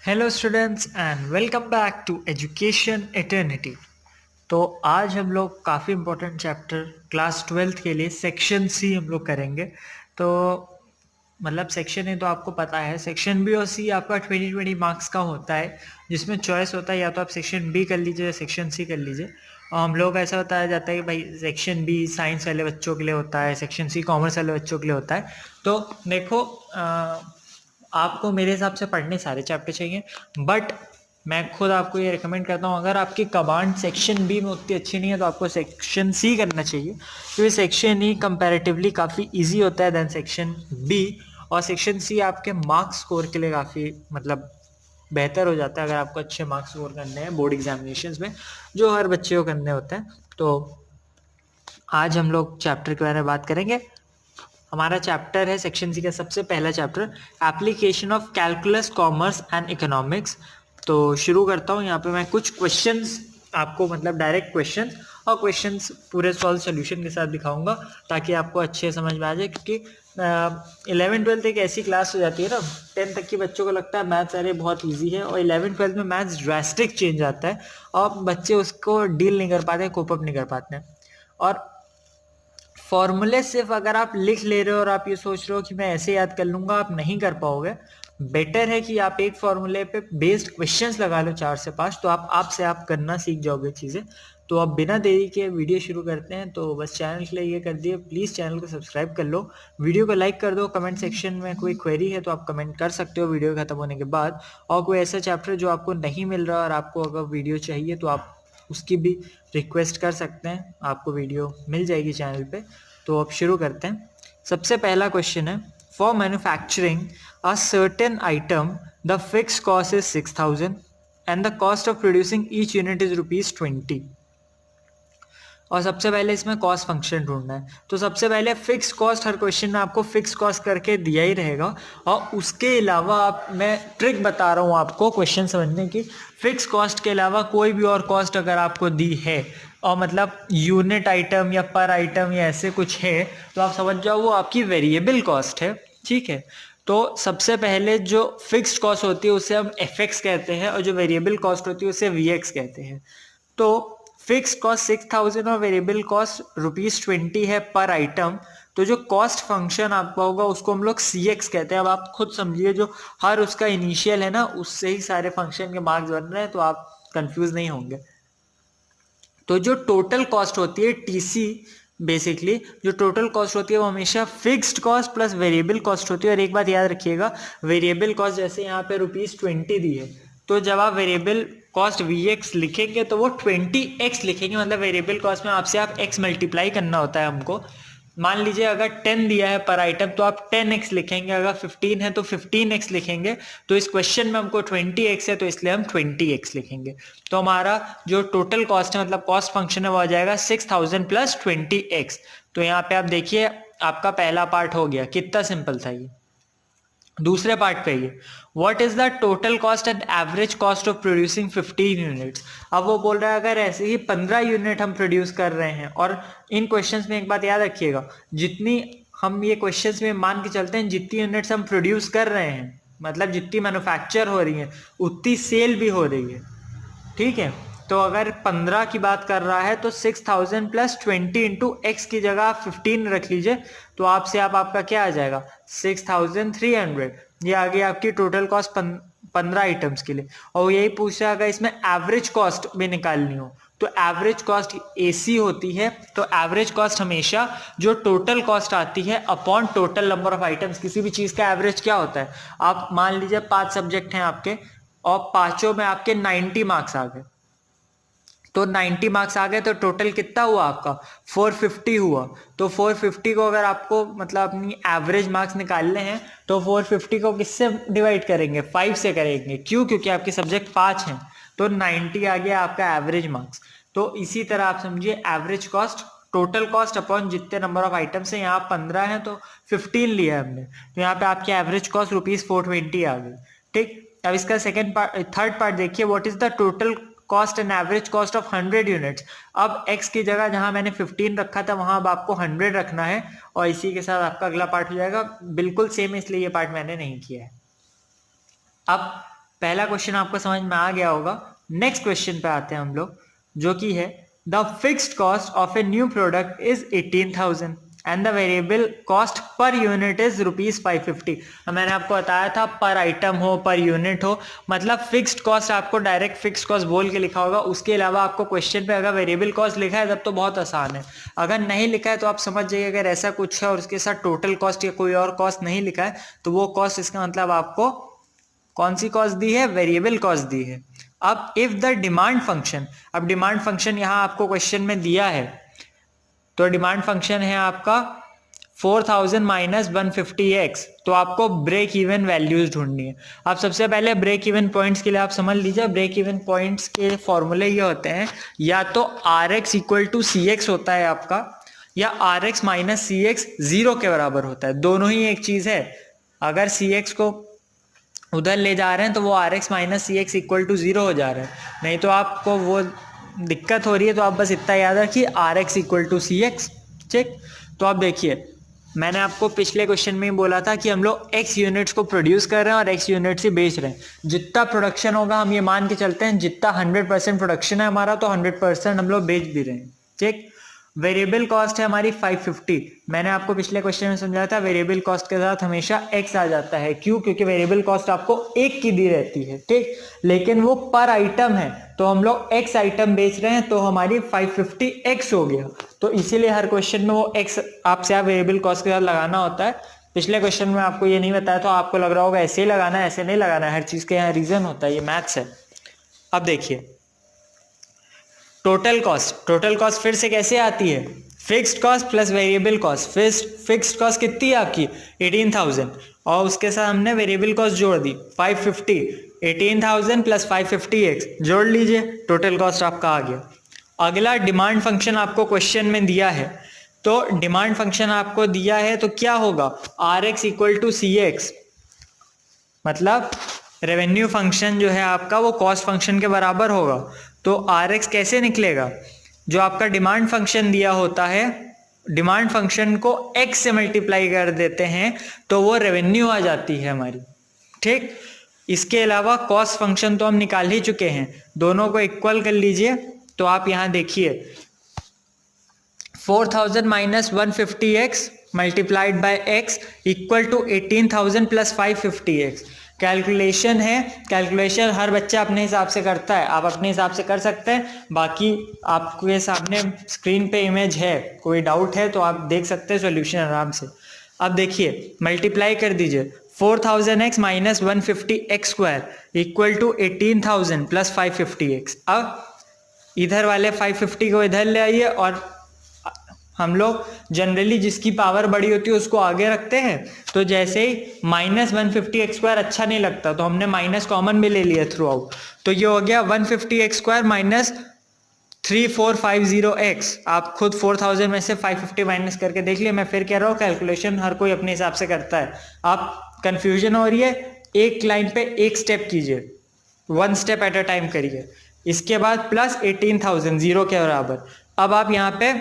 Hello students and welcome back to Education Eternity. तो आज हम लोग काफ़ी इंपॉर्टेंट चैप्टर क्लास ट्वेल्थ के लिए सेक्शन सी हम लोग करेंगे। तो मतलब सेक्शन ए तो आपको पता है, सेक्शन बी और सी आपका 20-20 मार्क्स का होता है, जिसमें चॉइस होता है या तो आप सेक्शन बी कर लीजिए या सेक्शन सी कर लीजिए। और हम लोग ऐसा बताया जाता है कि भाई सेक्शन बी साइंस वाले बच्चों के लिए होता है, सेक्शन सी कॉमर्स वाले बच्चों के लिए होता है। तो देखो आपको मेरे हिसाब से पढ़ने सारे चैप्टर चाहिए, बट मैं खुद आपको ये रिकमेंड करता हूँ, अगर आपकी कमांड सेक्शन बी में उतनी अच्छी नहीं है तो आपको सेक्शन सी करना चाहिए, क्योंकि सेक्शन ई कंपैरेटिवली काफ़ी इजी होता है देन सेक्शन बी। और सेक्शन सी आपके मार्क्स स्कोर के लिए काफ़ी मतलब बेहतर हो जाता है अगर आपको अच्छे मार्क्स स्कोर करने हैं बोर्ड एग्जामिनेशंस में, जो हर बच्चे को करने होते हैं। तो आज हम लोग चैप्टर के बारे में बात करेंगे। हमारा चैप्टर है सेक्शन सी का सबसे पहला chapter, application of calculus commerce and economics. तो शुरू करता हूँ। यहाँ पे मैं कुछ क्वेश्चंस आपको मतलब डायरेक्ट क्वेश्चंस और क्वेश्चंस पूरे सॉल्व सोल्यूशन के साथ दिखाऊंगा, ताकि आपको अच्छे समझ में आ जाए। क्योंकि 11th-12th एक ऐसी क्लास हो जाती है ना, 10th तक के बच्चों को लगता है मैथ्स अरे बहुत ईजी है, और 11th-12th में मैथ्स ड्रास्टिक चेंज आता है और बच्चे उसको डील नहीं कर पाते, कोप अप नहीं कर पाते हैं। और फॉर्मूले सिर्फ अगर आप लिख ले रहे हो और आप ये सोच रहे हो कि मैं ऐसे याद कर लूंगा, आप नहीं कर पाओगे। बेटर है कि आप एक फॉर्मूले पे बेस्ड क्वेश्चंस लगा लो 4 से 5, तो आप करना सीख जाओगे चीजें। तो अब बिना देरी के वीडियो शुरू करते हैं। तो बस चैनल के लिए ये कर दिए, प्लीज चैनल को सब्सक्राइब कर लो, वीडियो को लाइक कर दो। कमेंट सेक्शन में कोई क्वेरी है तो आप कमेंट कर सकते हो वीडियो खत्म होने के बाद। और कोई ऐसा चैप्टर जो आपको नहीं मिल रहा और आपको अगर वीडियो चाहिए तो आप उसकी भी रिक्वेस्ट कर सकते हैं, आपको वीडियो मिल जाएगी चैनल पे। तो अब शुरू करते हैं। सबसे पहला क्वेश्चन है, for manufacturing a certain item the fix cost is 6,000 and the cost of producing each unit is ₹20। और सबसे पहले इसमें कॉस्ट फंक्शन ढूंढना है। तो सबसे पहले फिक्स कॉस्ट, हर क्वेश्चन में आपको फिक्स कॉस्ट करके दिया ही रहेगा। और उसके अलावा आप, मैं ट्रिक बता रहा हूँ आपको क्वेश्चन समझने की, फिक्स कॉस्ट के अलावा कोई भी और कॉस्ट अगर आपको दी है और मतलब यूनिट आइटम या पर आइटम या ऐसे कुछ है, तो आप समझ जाओ वो आपकी वेरिएबल कॉस्ट है। ठीक है। तो सबसे पहले जो फिक्स्ड कॉस्ट होती है उसे हम एफ एक्स कहते हैं, और जो वेरिएबल कॉस्ट होती है उसे वी एक्स कहते हैं। तो फिक्स कॉस्ट 6,000 और वेरिएबल कॉस्ट ₹20 है पर आइटम। तो जो कॉस्ट फंक्शन आपका होगा उसको हम लोग सी एक्स कहते हैं। अब आप खुद समझिए, जो हर उसका इनिशियल है ना, उससे ही सारे फंक्शन के मार्क्स बन रहे हैं, तो आप कंफ्यूज नहीं होंगे। तो जो टोटल कॉस्ट होती है टीसी, बेसिकली जो टोटल कॉस्ट होती है वो हमेशा fixed cost plus variable cost होती है। और एक बात याद रखिएगा, वेरिएबल कॉस्ट जैसे यहाँ पे ₹20 दी है, तो जब आप वेरिएबल कॉस्ट वी एक्स लिखेंगे तो वो 20x लिखेंगे, मतलब वेरिएबल कॉस्ट में आपसे आप x मल्टीप्लाई करना होता है हमको। मान लीजिए अगर 10 दिया है पर आइटम तो आप 10x लिखेंगे, अगर 15 है तो 15x लिखेंगे। तो इस क्वेश्चन में हमको 20x है तो इसलिए हम 20x लिखेंगे। तो हमारा जो टोटल कॉस्ट है, मतलब कॉस्ट फंक्शन है, वो आ जाएगा 6,000 प्लस 20x। तो यहाँ पे आप देखिए आपका पहला पार्ट हो गया, कितना सिंपल था ये। दूसरे पार्ट पे ये, what is the total cost and average cost of producing 15 units. अब वो बोल रहा है अगर ऐसे ही 15 यूनिट हम प्रोड्यूस कर रहे हैं, और इन क्वेश्चंस में एक बात याद रखिएगा, जितनी हम ये क्वेश्चंस में मान के चलते हैं जितनी यूनिट्स हम प्रोड्यूस कर रहे हैं, मतलब जितनी मैन्युफैक्चर हो रही है उतनी सेल भी हो रही है। ठीक है। तो अगर 15 की बात कर रहा है तो 6,000 प्लस 20 इंटू एक्स की जगह आप 15 रख लीजिए, तो आपसे आपका क्या आ जाएगा 6,300। ये आ गई आपकी टोटल कॉस्ट 15 आइटम्स के लिए। और यही पूछ रहा है अगर इसमें एवरेज कॉस्ट भी निकालनी हो, तो एवरेज कॉस्ट एसी होती है। तो एवरेज कॉस्ट हमेशा जो टोटल कॉस्ट आती है upon total number of items. किसी भी चीज का एवरेज क्या होता है, आप मान लीजिए 5 सब्जेक्ट हैं आपके और पांचों में आपके 90 मार्क्स आ गए, तो 90 मार्क्स आ गए तो टोटल कितना हुआ आपका 450 हुआ। तो 450 को अगर आपको मतलब अपनी एवरेज मार्क्स निकालने हैं तो 450 को किससे डिवाइड करेंगे, 5 से करेंगे। क्यों? क्योंकि आपके सब्जेक्ट 5 हैं, तो 90 आ गया आपका एवरेज मार्क्स। तो इसी तरह आप समझिए average cost total cost upon जितने नंबर ऑफ आइटम्स हैं, यहाँ 15 है तो 15 लिया है हमने, तो यहाँ पे आपकी एवरेज कॉस्ट ₹420 आ गई। ठीक। अब इसका सेकंड पार्ट, थर्ड पार्ट देखिए, what is the total cost and average cost of 100 units. अब x की जगह जहां मैंने 15 रखा था वहां अब आपको 100 रखना है, और इसी के साथ आपका अगला पार्ट हो जाएगा। बिल्कुल सेम, इसलिए ये पार्ट मैंने नहीं किया है। अब पहला क्वेश्चन आपको समझ में आ गया होगा। नेक्स्ट क्वेश्चन पे आते हैं हम लोग, जो कि है the fixed cost of a new product is 18,000 and the variable cost per unit is ₹550। मैंने आपको बताया था पर आइटम हो पर यूनिट हो, मतलब फिक्स्ड कॉस्ट आपको डायरेक्ट फिक्स्ड कॉस्ट बोल के लिखा होगा। उसके अलावा आपको क्वेश्चन पे अगर वेरिएबल कॉस्ट लिखा है तब तो बहुत आसान है, अगर नहीं लिखा है तो आप समझ जाइए अगर ऐसा कुछ है और उसके साथ टोटल कॉस्ट या कोई और कॉस्ट नहीं लिखा है तो वो कॉस्ट, इसका मतलब आपको कौन सी कॉस्ट दी है, वेरिएबल कॉस्ट दी है। अब इफ द डिमांड फंक्शन, अब डिमांड फंक्शन यहां आपको क्वेश्चन में दिया है, तो डिमांड फंक्शन है आपका 4000 माइनस 150x, तो आपको ब्रेक इवन वैल्यूज ढूंढनी है। अब सबसे पहले ब्रेक इवन पॉइंट्स के लिए आप समझ लीजिए, ब्रेक इवन पॉइंट्स के फॉर्मूले ये होते हैं, या तो Rx इक्वल टू CX होता है आपका, या Rx माइनस CX जीरो के बराबर होता है। दोनों ही एक चीज है, अगर CX को उधर ले जा रहे हैं तो वो Rx minus CX equal to zero हो जा रहा है, नहीं तो आपको वो दिक्कत हो रही है। तो आप बस इतना याद रखिए Rx इक्वल टू CX। ठीक, तो आप देखिए मैंने आपको पिछले क्वेश्चन में ही बोला था कि हम लोग x यूनिट्स को प्रोड्यूस कर रहे हैं और x यूनिट्स ही बेच रहे हैं। जितना प्रोडक्शन होगा हम ये मान के चलते हैं, जितना 100% प्रोडक्शन है हमारा तो 100% हम लोग बेच भी रहे हैं। ठीक, वेरिएबल कॉस्ट है हमारी 550। मैंने आपको पिछले क्वेश्चन में समझाया था वेरिएबल कॉस्ट के साथ हमेशा x आ जाता है। क्यों? क्योंकि वेरिएबल कॉस्ट आपको एक की दी रहती है, ठीक, लेकिन वो पर आइटम है, तो हम लोग x आइटम बेच रहे हैं तो हमारी 550x हो गया। तो इसीलिए हर क्वेश्चन में वो x आपसे आप वेरिएबल कॉस्ट के साथ लगाना होता है। पिछले क्वेश्चन में आपको ये नहीं बताया तो आपको लग रहा होगा ऐसे ही लगाना है, ऐसे नहीं लगाना है, हर चीज के यहाँ रीजन होता है, ये मैथ्स है। अब देखिए टोटल कॉस्ट फिर से कैसे आती है, fixed cost plus variable cost. Fixed cost कितनी है आपकी 18,000 और उसके साथ हमने वेरिएबल कॉस्ट जोड़ दी 550। 18,000 प्लस 550x जोड़ लीजिए, टोटल कॉस्ट आपका आ गया। अगला डिमांड फंक्शन आपको क्वेश्चन में दिया है, तो डिमांड फंक्शन आपको दिया है तो क्या होगा, Rx इक्वल टू CX, मतलब रेवेन्यू फंक्शन जो है आपका वो कॉस्ट फंक्शन के बराबर होगा। तो Rx कैसे निकलेगा, जो आपका डिमांड फंक्शन दिया होता है, डिमांड फंक्शन को x से मल्टीप्लाई कर देते हैं तो वो रेवेन्यू आ जाती है हमारी। ठीक, इसके अलावा कॉस्ट फंक्शन तो हम निकाल ही चुके हैं, दोनों को इक्वल कर लीजिए। तो आप यहां देखिए 4000 minus 150x multiplied by x equal to 18,000 plus 550x। Calculation है, कैलकुलेशन हर बच्चा अपने हिसाब से करता है, आप अपने हिसाब से कर सकते हैं। बाकी आपके सामने स्क्रीन पे इमेज है, कोई डाउट है तो आप देख सकते हैं सॉल्यूशन आराम से। अब देखिए मल्टीप्लाई कर दीजिए 4000x minus 150x square equal to 18,000 plus 550x। अब इधर वाले 550 को इधर ले आइए, और हम लोग जनरली जिसकी पावर बड़ी होती है उसको आगे रखते हैं, तो जैसे ही माइनस 150x स्क्वायर अच्छा नहीं लगता तो हमने माइनस कॉमन में ले लिया थ्रू आउट, तो ये हो गया 150x स्क्वायर माइनस 3450x। आप खुद 4000 में से 550 माइनस करके देख लिया। मैं फिर कह रहा हूँ कैलकुलेशन हर कोई अपने हिसाब से करता है, आप कंफ्यूजन हो रही है एक लाइन पे एक स्टेप कीजिए, one step at a time करिए। इसके बाद प्लस 18,000 जीरो के बराबर। अब आप यहाँ पे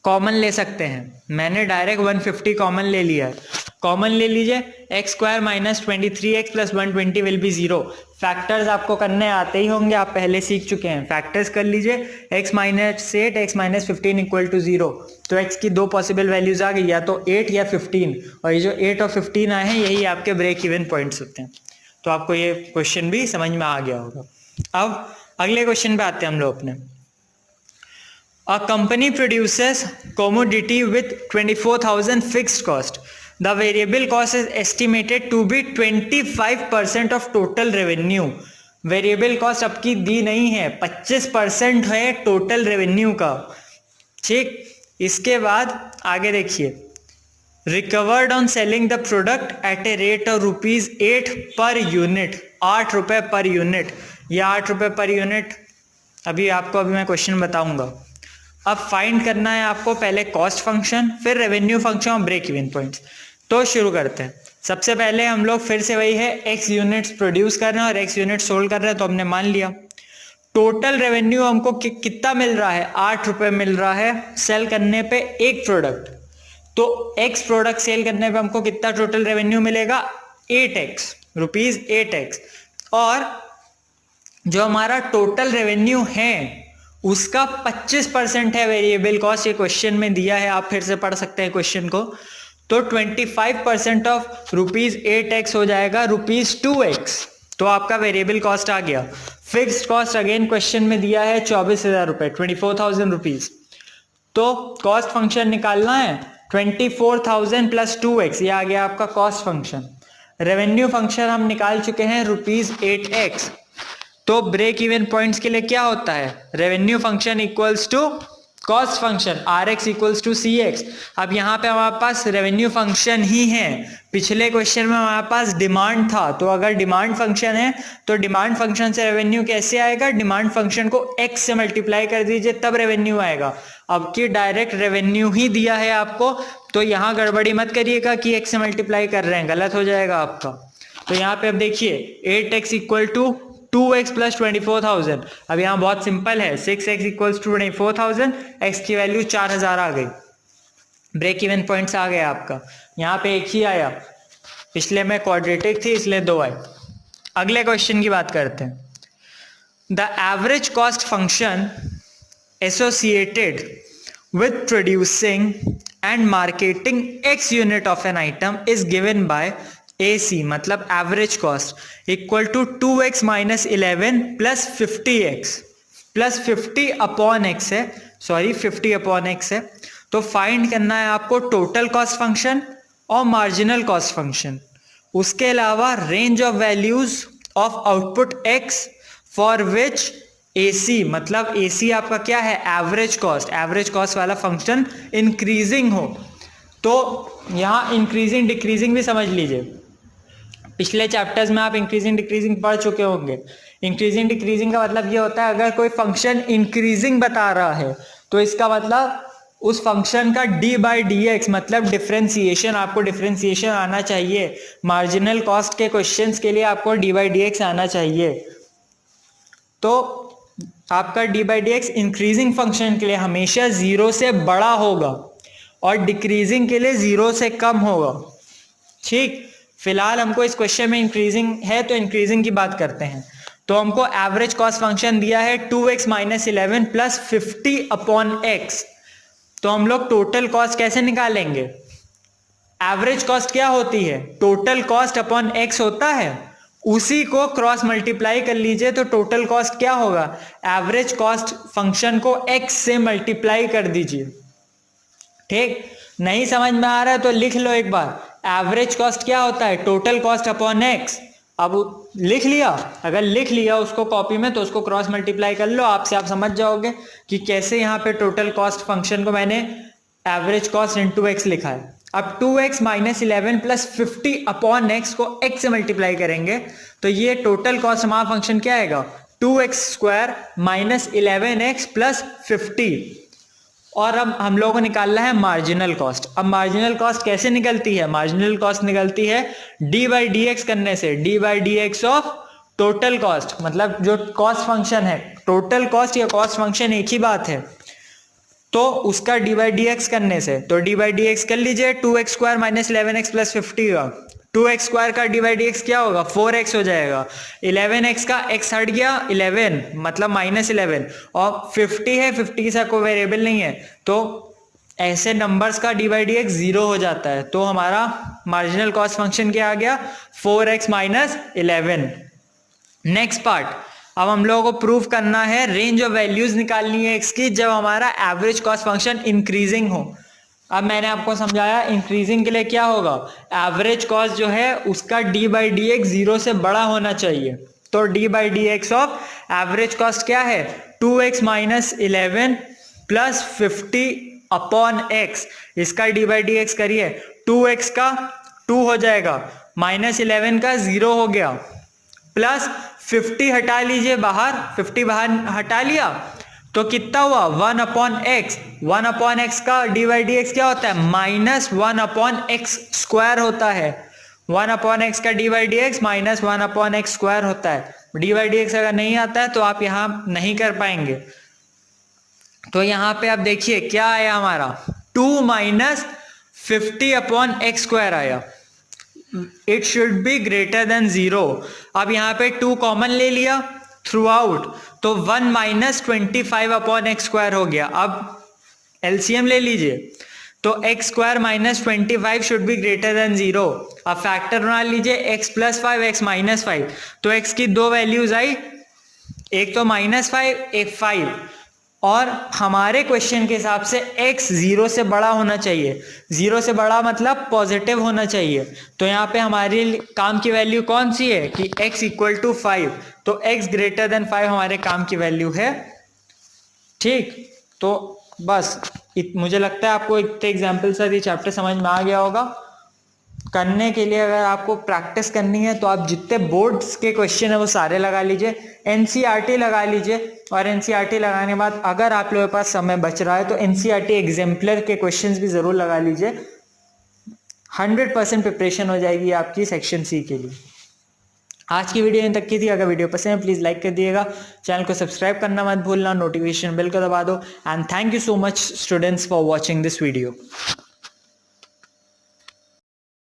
कॉमन ले सकते हैं, मैंने डायरेक्ट 150 कॉमन ले लिया है, कॉमन ले लीजिए। X square minus 23x plus 120 will be zero. Factors आपको करने आते ही होंगे, आप पहले सीख चुके हैं, फैक्टर्स कर लीजिए। x minus 8 x minus 15 equal to zero. तो x की दो पॉसिबल वैल्यूज आ गई, या तो 8 या 15, और ये जो 8 और 15 आए हैं यही आपके ब्रेक इवन पॉइंट्स होते हैं। तो आपको ये क्वेश्चन भी समझ में आ गया होगा। अब अगले क्वेश्चन पे आते हैं हम लोग अपने। A company produces commodity with 24,000 fixed cost. The variable cost is estimated to be 25% of total revenue. Variable cost आपकी दी नहीं है, 25% है टोटल रेवेन्यू का। ठीक, इसके बाद आगे देखिए, recovered on selling the product at a rate of ₹8 per unit, 8 रुपए पर यूनिट। या 8 रुपए पर यूनिट अभी मैं क्वेश्चन बताऊंगा। अब फाइंड करना है आपको पहले कॉस्ट फंक्शन, फिर रेवेन्यू फंक्शन और ब्रेक इवन पॉइंट्स। तो शुरू करते हैं। सबसे पहले हम लोग फिर से वही है, x यूनिट्स प्रोड्यूस कर रहे हैं और x यूनिट सोल्ड कर रहे हैं, तो हमने मान लिया टोटल रेवेन्यू हमको कितना मिल रहा है, 8 रुपए मिल रहा है सेल करने पे एक प्रोडक्ट। तो x प्रोडक्ट सेल करने पे हमको कितना टोटल रेवेन्यू मिलेगा, 8x, ₹8x। और जो हमारा टोटल रेवेन्यू है उसका 25% है वेरिएबल कॉस्ट। ये क्वेश्चन में दिया है, आप फिर से पढ़ सकते हैं क्वेश्चन को। तो 25% ऑफ ₹8x हो जाएगा ₹2x, तो आपका वेरिएबल कॉस्ट आ गया। फिक्स्ड कॉस्ट अगेन क्वेश्चन में दिया है 24,000 रुपए, 24,000 रुपीज। तो कॉस्ट फंक्शन निकालना है 24,000 प्लस 2x, ये आ गया आपका कॉस्ट फंक्शन। रेवेन्यू फंक्शन हम निकाल चुके हैं ₹8x। तो ब्रेक इवन पॉइंट्स के लिए क्या होता है, revenue function equals to cost function, RX equals to CX। अब यहाँ पे हमारे पास रेवेन्यू फंक्शन ही है, पिछले क्वेश्चन में हमारे पास डिमांड था, तो अगर डिमांड फंक्शन है तो डिमांड फंक्शन से रेवेन्यू कैसे आएगा, डिमांड फंक्शन को x से मल्टीप्लाई कर दीजिए तब रेवेन्यू आएगा। अब की डायरेक्ट रेवेन्यू ही दिया है आपको, तो यहाँ गड़बड़ी मत करिएगा कि x से मल्टीप्लाई कर रहे हैं, गलत हो जाएगा आपका। तो यहाँ पे अब देखिए 8x equal to 2x plus 24,000। अब यहाँ बहुत सिंपल है, 6x इक्वल्स टू 24,000, x की वैल्यू 4,000 आ गई, ब्रेक इवन पॉइंट्स आ गया आपका। यहाँ पे एक ही आया, पिछले में क्वाड्रेटिक थी इसलिए 2 आए। अगले क्वेश्चन की बात करते हैं। The average cost function associated with producing and marketing x unit of an item is given by AC, मतलब average cost equal to 2x minus 11 plus 50x plus 50 upon x है, सॉरी 50 अपॉन x है। तो find करना है आपको total cost function और marginal cost function, उसके अलावा range of values of output x for which AC, मतलब AC आपका क्या है, एवरेज कॉस्ट वाला फंक्शन इंक्रीजिंग हो। तो यहाँ इंक्रीजिंग डिक्रीजिंग भी समझ लीजिए, पिछले चैप्टर्स में आप इंक्रीजिंग डिक्रीजिंग पढ़ चुके होंगे। इंक्रीजिंग डिक्रीजिंग का मतलब ये होता है अगर कोई फंक्शन इंक्रीजिंग बता रहा है तो इसका मतलब उस फंक्शन का d/dx मतलब डिफरेंशिएशन, आपको डिफरेंशिएशन आना चाहिए। मार्जिनल कॉस्ट के क्वेश्चंस के लिए आपको d/dx आना चाहिए। तो आपका d/dx इंक्रीजिंग फंक्शन के लिए हमेशा 0 से बड़ा होगा और डिक्रीजिंग के लिए 0 से कम होगा। ठीक, फिलहाल हमको इस क्वेश्चन में इंक्रीजिंग है तो इंक्रीजिंग की बात करते हैं। तो हमको एवरेज कॉस्ट फंक्शन दिया है 2x minus 11 plus 50 upon x। तो हम लोग टोटल कॉस्ट कैसे निकालेंगे, एवरेज कॉस्ट क्या होती है, टोटल कॉस्ट अपॉन x होता है, उसी को क्रॉस मल्टीप्लाई कर लीजिए तो टोटल कॉस्ट क्या होगा, एवरेज कॉस्ट फंक्शन को x से मल्टीप्लाई कर दीजिए। ठीक, नहीं समझ में आ रहा है तो लिख लो एक बार, एवरेज कॉस्ट क्या होता है, टोटल कॉस्ट अपॉन x। अब लिख लिया, अगर लिख लिया उसको कॉपी में तो उसको क्रॉस मल्टीप्लाई कर लो, आपसे आप समझ जाओगे कि कैसे यहाँ पे टोटल कॉस्ट फंक्शन को मैंने एवरेज कॉस्ट इंटू x लिखा है। अब 2x minus 11 plus 50 upon x को x से मल्टीप्लाई करेंगे तो ये टोटल कॉस्ट हमारा फंक्शन क्या आएगा, 2x square minus 11x plus 50। और अब हम लोगों को निकालना है मार्जिनल कॉस्ट। अब मार्जिनल कॉस्ट कैसे निकलती है, मार्जिनल कॉस्ट निकलती है d/dx करने से, d/dx ऑफ टोटल कॉस्ट, मतलब जो कॉस्ट फंक्शन है, टोटल कॉस्ट या कॉस्ट फंक्शन एक ही बात है, तो उसका d/dx करने से। तो d/dx कर लीजिए, 2x square minus 11x plus 50 का, 2x स्क्वायर का d/dx क्या होगा, 4x हो जाएगा। 11x का x हट गया, 11 मतलब माइनस 11, और 50 है, 50 से कोई वेरिएबल नहीं है, तो ऐसे नंबर्स का d/dx 0 हो जाता है। तो हमारा मार्जिनल कॉस्ट फंक्शन क्या आ गया, 4x माइनस 11। नेक्स्ट पार्ट, अब हम लोगों को प्रूव करना है, रेंज ऑफ वैल्यूज निकालनी है x की जब हमारा एवरेज कॉस्ट फंक्शन इंक्रीजिंग हो। अब मैंने आपको समझाया इंक्रीजिंग के लिए क्या होगा, एवरेज कॉस्ट जो है उसका d/dx 0 से बड़ा होना चाहिए। तो d/dx ऑफ एवरेज कॉस्ट क्या है, 2x minus 11 plus 50 upon x। इसका d/dx करिए, 2x का 2 हो जाएगा, माइनस 11 का 0 हो गया, प्लस 50 हटा लीजिए बाहर, 50 बाहर हटा लिया तो कितना हुआ, 1 अपॉन एक्स। 1 अपॉन एक्स का d/dx क्या होता है, माइनस 1 अपॉन एक्स स्क्वायर होता है। 1 अपॉन एक्स का d/dx minus 1 upon x square होता है। d/dx अगर नहीं आता है तो आप यहां नहीं कर पाएंगे। तो यहां पे आप देखिए क्या आया हमारा, 2 माइनस 50 अपॉन एक्स स्क्वायर आया। It should be greater than 0। अब यहाँ पे 2 कॉमन ले लिया थ्रू आउट, तो 1 माइनस 25 अपॉन एक्स स्क्वायर हो गया। अब एलसीएम ले लीजिए, तो x square minus 25 should be greater than 0। अब फैक्टर बना लीजिए x प्लस 5 x माइनस 5, तो x की 2 वैल्यूज आई, एक तो -5 एक 5, और हमारे क्वेश्चन के हिसाब से x 0 से बड़ा होना चाहिए। 0 से बड़ा मतलब पॉजिटिव होना चाहिए। तो यहाँ पे हमारे काम की वैल्यू कौन सी है कि x इक्वल टू 5, तो x ग्रेटर देन 5 हमारे काम की वैल्यू है। ठीक, तो बस मुझे लगता है आपको इतने एग्जाम्पल से ये चैप्टर समझ में आ गया होगा। करने के लिए अगर आपको प्रैक्टिस करनी है तो आप जितने बोर्ड्स के क्वेश्चन है वो सारे लगा लीजिए, एनसीईआरटी लगा लीजिए, और एनसीईआरटी लगाने के बाद अगर आप लोगों के पास समय बच रहा है तो एनसीईआरटी एग्जाम्पलर के क्वेश्चंस भी जरूर लगा लीजिए। 100% प्रिपरेशन हो जाएगी आपकी सेक्शन सी के लिए। आज की वीडियो इन तक की थी। अगर वीडियो पसंद है प्लीज लाइक कर दिएगा, चैनल को सब्सक्राइब करना मत भूलना, नोटिफिकेशन बेल को दबा दो। And thank you so much students for watching this video.